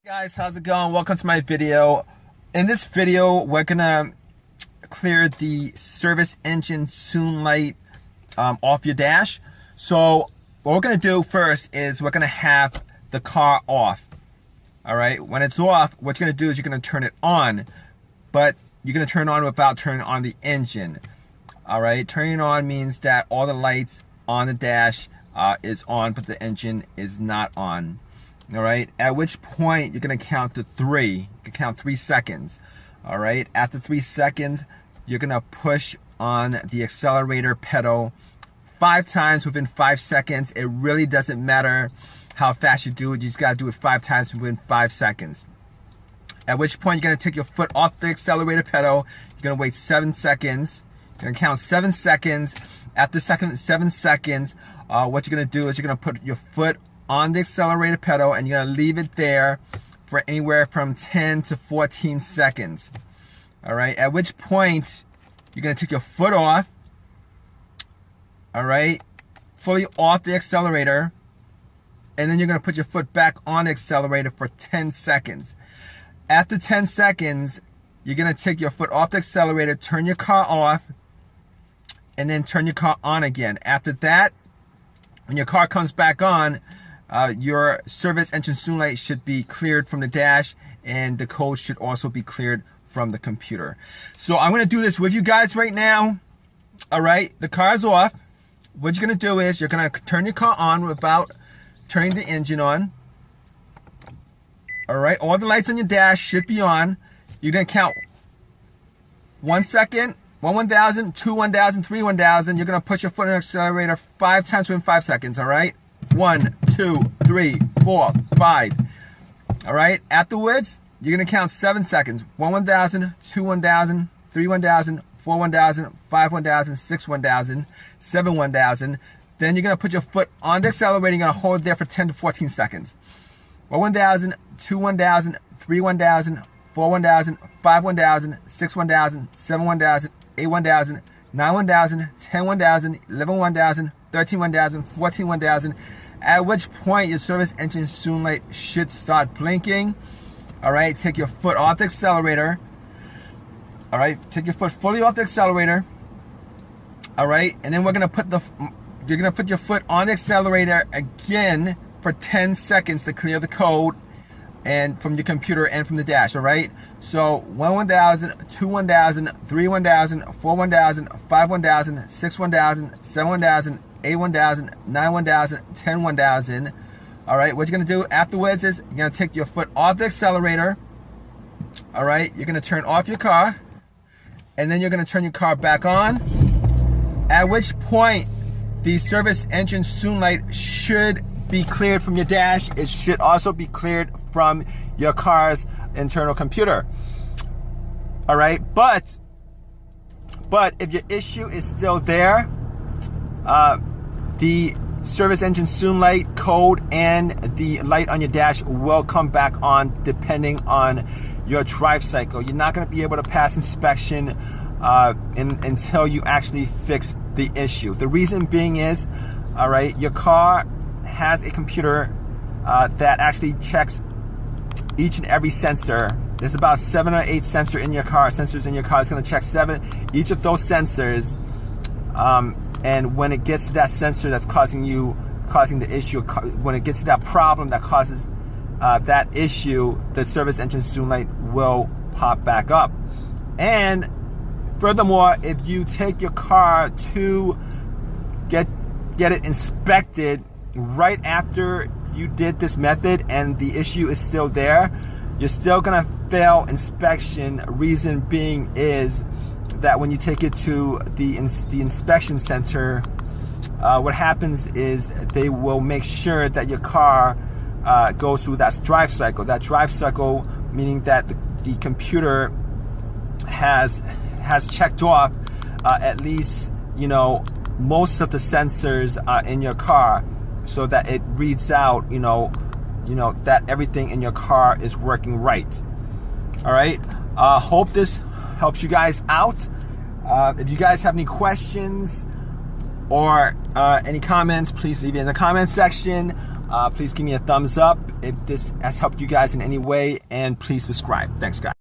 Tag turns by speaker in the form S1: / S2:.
S1: Guys, how's it going? Welcome to my video. In this video, we're gonna clear the service engine soon light off your dash. So what we're gonna do first is we're gonna have the car off. All right, when it's off, what you're gonna do is you're gonna turn it on, but you're gonna turn it on without turning on the engine. All right, turning it on means that all the lights on the dash is on, but the engine is not on. All right, at which point you're gonna count to 3. You can count 3 seconds. All right, after 3 seconds, you're gonna push on the accelerator pedal 5 times within 5 seconds. It really doesn't matter how fast you do it. You just gotta do it 5 times within 5 seconds. At which point you're gonna take your foot off the accelerator pedal. You're gonna wait 7 seconds. You're gonna count 7 seconds. After 7 seconds, what you're gonna do is you're gonna put your foot on the accelerator pedal and you're gonna leave it there for anywhere from 10 to 14 seconds. All right, at which point you're gonna take your foot off, all right, fully off the accelerator, and then you're gonna put your foot back on the accelerator for 10 seconds. After 10 seconds, you're gonna take your foot off the accelerator, turn your car off, and then turn your car on again. After that, when your car comes back on, your service engine soon light should be cleared from the dash, and the code should also be cleared from the computer. So I'm gonna do this with you guys right now. All right, the car's off. What you're gonna do is you're gonna turn your car on without turning the engine on. All right, all the lights on your dash should be on. You're gonna count 1 second, 1,000, 2 1,000, 3 1,000. You're gonna push your foot on the accelerator 5 times within 5 seconds. All right. 1, 2, 3, 4, 5. All right. Afterwards, you're gonna count 7 seconds. 1,000, 2 1,000, 3 1,000, 4 1,000, 5 1,000, 6 1,000, 7 1,000. Then you're gonna put your foot on the accelerator. You're gonna hold it there for 10 to 14 seconds. 1,000, 2 1,000, 3 1,000, 4 1,000, 5 1,000, 6 1,000, 7 1,000, 8 1,000, 9 1,000, 10 1,000, 11 1,000, 13 1,000, 14 1,000, at which point your service engine soon light should start blinking. All right, take your foot off the accelerator. All right, take your foot fully off the accelerator. All right, and then you're gonna put your foot on the accelerator again for 10 seconds to clear the code and from your computer and from the dash. All right, so 1,000, 2 1,000, 3 1,000, 4 1,000, 5 1,000, 6 1,000, 7 1,000, 8 1,000, 9 1,000, 10 1,000. All right, what you're gonna do afterwards is you're gonna take your foot off the accelerator. All right, you're gonna turn off your car, and then you're gonna turn your car back on, at which point the service engine soon light should be cleared from your dash. It should also be cleared from your car's internal computer. All right, but if your issue is still there, the service engine soon light code and the light on your dash will come back on depending on your drive cycle. You're not going to be able to pass inspection until you actually fix the issue. The reason being is, all right, your car has a computer that actually checks each and every sensor. There's about 7 or 8 sensors in your car. It's going to check each of those sensors. And when it gets to that sensor that's causing the issue, when it gets to that problem that causes that issue, the service engine soon light will pop back up. And furthermore, if you take your car to get it inspected right after you did this method and the issue is still there, you're still gonna fail inspection. Reason being is that when you take it to the inspection center, what happens is they will make sure that your car goes through that drive cycle. That drive cycle meaning that the computer has checked off at least, you know, most of the sensors in your car, so that it reads out, you know that everything in your car is working right. All right. Hope this helps you guys out. If you guys have any questions or any comments, please leave it in the comment section. Please give me a thumbs up if this has helped you guys in any way, and please subscribe. Thanks, guys.